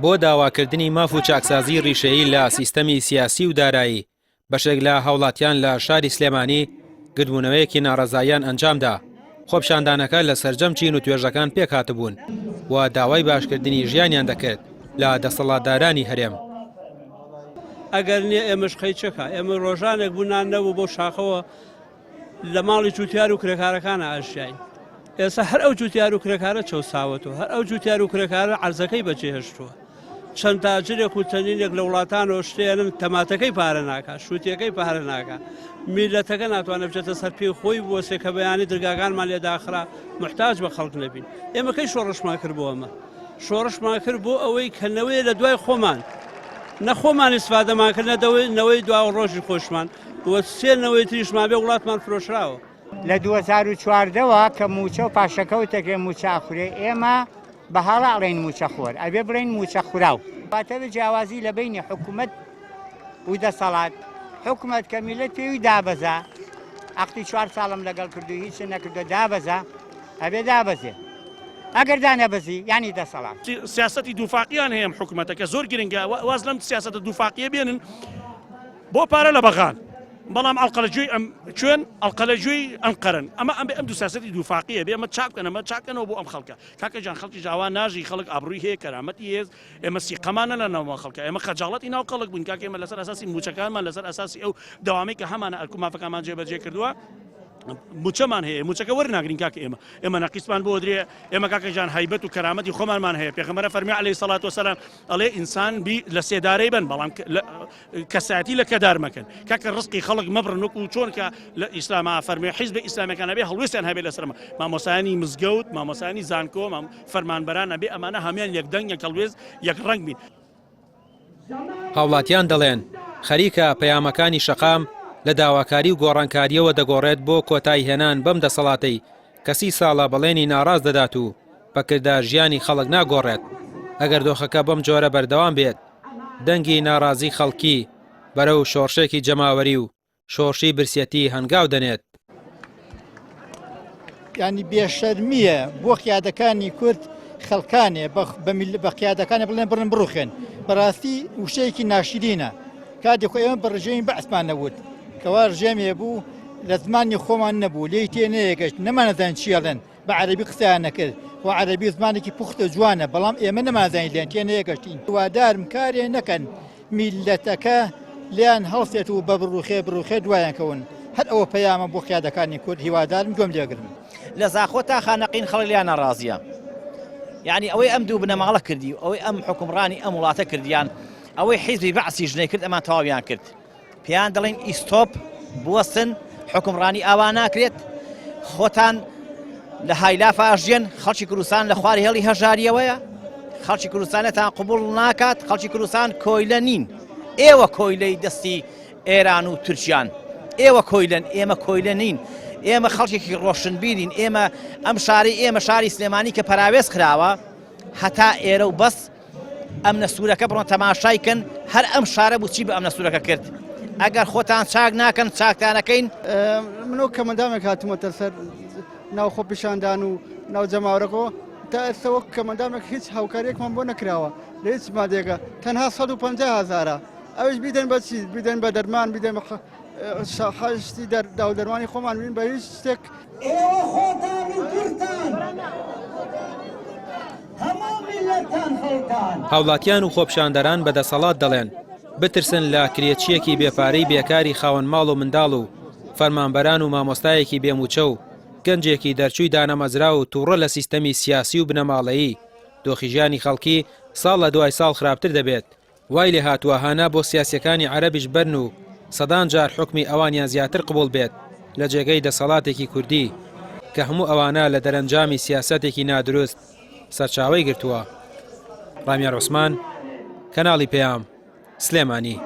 بۆ داواکردنی ماف و چاکسازی ڕیشەیی لە سیستەمی سیاسی و دارایی بەشێک لە هاوڵاتیان لە شاری سلێمانی گردبوونەوەیەکی ناڕەزاییان ئەنجامدا. خۆپشاندانەکە لە سەرجەم چین و توێژەکان پێک هاتبوون و داوای باشکردنی ژیانیان دەکرد لە دەسەڵاتدارانی هەرێم. ئەگەر نێ ئێمەش قەیچەکە ئێمە ڕۆژانێک بوونان نەبوو بۆ شاخەوە لە ماڵی جوتیار و کرێکارەکانە ئاشیین. ئێستا هەر ئەو جوتیار و کرێکارە چەساوەتەوە، هەر ئەو جوتیار و کرێکارە عەرزەکەی بەجێهێشتووە. چەند تاجرێک و چەندینێک لە وڵاتانەوە شتێنن تەماتەکەی پارە ناکات، شووتیەکەی پارە ناکات. میلەتەکە ناتوانێت بچێتە سەر پێی خۆی بۆ سێکە بەیانی دەرگاکانمان لێداخرا محتاج بە خەڵک نەبین. ئێمە کەی شۆڕشمان کرد بۆ ئەمە؟ شۆڕشمان کرد بۆ ئەوەی کەنەوەی لە دوای خۆمان نەخۆمان ئیسفادەمان کرد نەوەی دوا ڕۆژی خۆشمان وە سێنەوەی تریشمان بێ وڵاتمان فرۆشراوە. لە 2014ەوە کە موچە و پاشەکەوتێکێ موچاخورێ ئێمە بە هەڵا ئەڵێن موچەخۆر ئەبێ بڵێن موچەخوراو. باتە جیاوازی لە بینی حکوومەت و دەسەڵات حکوومەت کە میلەت پێوی دابەزا ئەقتی 4 ساڵم لەگەڵ کردو هیچ نەکردو دابەزا ئەبێ دابەزێ. ئەگەر دانەبەزی ینی دەسەڵات. سیاسەتی دووفاقییان هەیە حکوومەتەکە زۆر گرنگە واز لەم سیاسەتە دووفاقیە بێنن بۆ پارە لە بەغان. بەڵام ئەڵقەلەجووی ئەم کوێن ئەڵقەلەجووی ئەنقەرن ئەم دوو سیاسەتی دووفاقیە بێ ئەمە چاکەن ئەمە چاکەنەوە بۆ ئەم خەڵکە کاکە جان خەڵکی جاوان ناژی خەڵک ئابڕووی هەیە کەرامەتی هێز ئێمە سیقەمانە لە ناو خەڵکە ئێمە خەجاڵەتی ناو خەڵک بووین کاکە ئێمە لەسەر ئەساسی موچەکانمان لەسەر ئەساسی ئەو دەوامی کە هەمانە ئەرکومافەکانمان جێبەجێ کردووە موچەمان هەیە موچەکە وەرناگرین کاکە ئێمە نەقیسمان بۆ درێ ئێمە کاکە جان هەیبەت و کەرامەتی خۆمانمان هەیە پێغەمبەر فەرمی عەلەیهی سەڵات وسەلام ئەڵێ ئینسان لە سێدارەی بن بەڵام کەساتی لە کەدار مەکەن کاکە ڕزقی خەڵک مەبڕن وەکو چۆن کە لە ئیسلاما فەرمی حیزب ئیسلامیەکانە بێ هەڵوێستیان هەبێت لەسەرمە مامۆسایانی مزگەوت مامۆسایانی زانکۆ فەرمانبەران ئەبێ ئەمانە هەمیان یەکدەنگ یەکەڵوێز یەک ڕەنگ بین. هاوڵاتیان دەڵێن خەریکە پەیامەکانی شەقام لە داواکاری و گۆڕانکاریەوە دەگۆڕێت بۆ کۆتایی هێنان بەم دەسەڵاتەی کەسی ساڵە بەڵێنی ناڕاز دەدات و بەکردار ژیانی خەڵک ناگۆڕێت. ئەگەر دۆخەکە بەم جۆرە بەردەوام بێت دەنگی ناڕازی خەڵکی بەرەو شۆڕشێکی جەماوەری و شۆڕشی برسێتی هەنگاو دەنێت. ینی بێشەرمیە بۆ قیادەکانی کورد خەڵکانێ بە قیادەکانی بڵێن بڕن بڕوخێن بەڕاستی وشەیەکی ناشرینە کاتێک ئێمە بەڕژەین بەعسمان نەوت کەوا ڕژێمێ بوو لە زمانی خۆمان نەبوو لێی تێ نەیەگەشت نەمانەزان چیاڵێن بە عەرەبی قسەیان نەکرد و عەرەبی زمانێکی پوختە جوانە بەڵام ئێمە نەمازانی لێن تێ نەیەگەشتین وادارم کارێ نەکەن میلەتەکە لیان هەڵسێت و بە بڕوخێ دوایان کەون هەر ئەوە پەیامە بۆ قیادەکانی کورد هیوادارم گوێم لێگرن. لە زاخۆ تا خانەقین خەڵک لیان ناڕازیە یعنی ئەوەی ئەم دوو بنەماڵە کردی و ئەوەی ئەم حکومڕانی ئەم وڵاتە کردیان ئەوەی حیزبی بەعسی ژنەی کرد ئەمان تەواویان کرد پێیان دەڵێن ئیستۆپ بوەستن حکومڕانی ئاوا ناکرێت خۆتان لە هایلافە ئەژێن خەڵکی کوردستان لە خواری هێڵی هەژاریەوەیە خەڵکی کوردستانەتان قبوڵ ناکات خەڵکی کوردستان کۆیلە نین ئێوە کۆیلەی دەستی ئێران و تورکیان ئێوە کۆیلەن ئێمە کۆیلە نین ئێمە خەڵکێکی ڕۆشنبیرین ئێمە ئەم شاری ئێمە شاری سلێمانی کە پەراوێز کراوە هەتا ئێرە و بەس ئەم نەسوورەکە بڕۆن تەماشایکن هەر ئەم شارە بوو چی بە ئەم نەسوورەکە کرد ئەگەر خۆتان چاک ناکەن چاکتانەکەین. منۆ کەمەندامێک هاتوومەتە سەر ناو خۆپیشاندان و ناو جەماوەرەکەەوە تا ئێستەوە کەمەندامێک هیچ هاوکاریەکمان بۆ نەکراوە لە هیچ مادێگە تەنها 150,000 ئەوش بیدەن بە چی بیدەن بە دەرمان بیدەن حەشتی داو دەرمانی خۆمان بین بە هیچ شتێک. ئێوە خۆتان و کورتان هەموو میلەتان هەیتان. هاوڵاتیان و خۆپشاندەران بەدەسەڵات دەڵێن بترسن لە کرێچیەکی بێپارەی بێکاری خاوەن ماڵ و منداڵ و فەرمانبەران و مامۆستایەکی بێموچە و گەنجێکی دەرچووی دانەمەزرا و تووڕە لە سیستەمی سیاسی و بنەماڵەیی دۆخی ژیانی خەڵکی ساڵ لە دوای ساڵ خراپتر دەبێت. وای لێ هاتووە هانا بۆ سیاسیەکانی عەرەبیش بەرن و سەدان جار حکمی ئەوانیان زیاتر قبول بێت لە جێگەی دەسەڵاتێکی کوردی کە هەموو ئەوانە لە دەرەنجامی سیاسەتێکی نادروست سەرچاوەی گرتووە. ڕامیار عوسمان، کەناڵی پەیام، سلێمانی.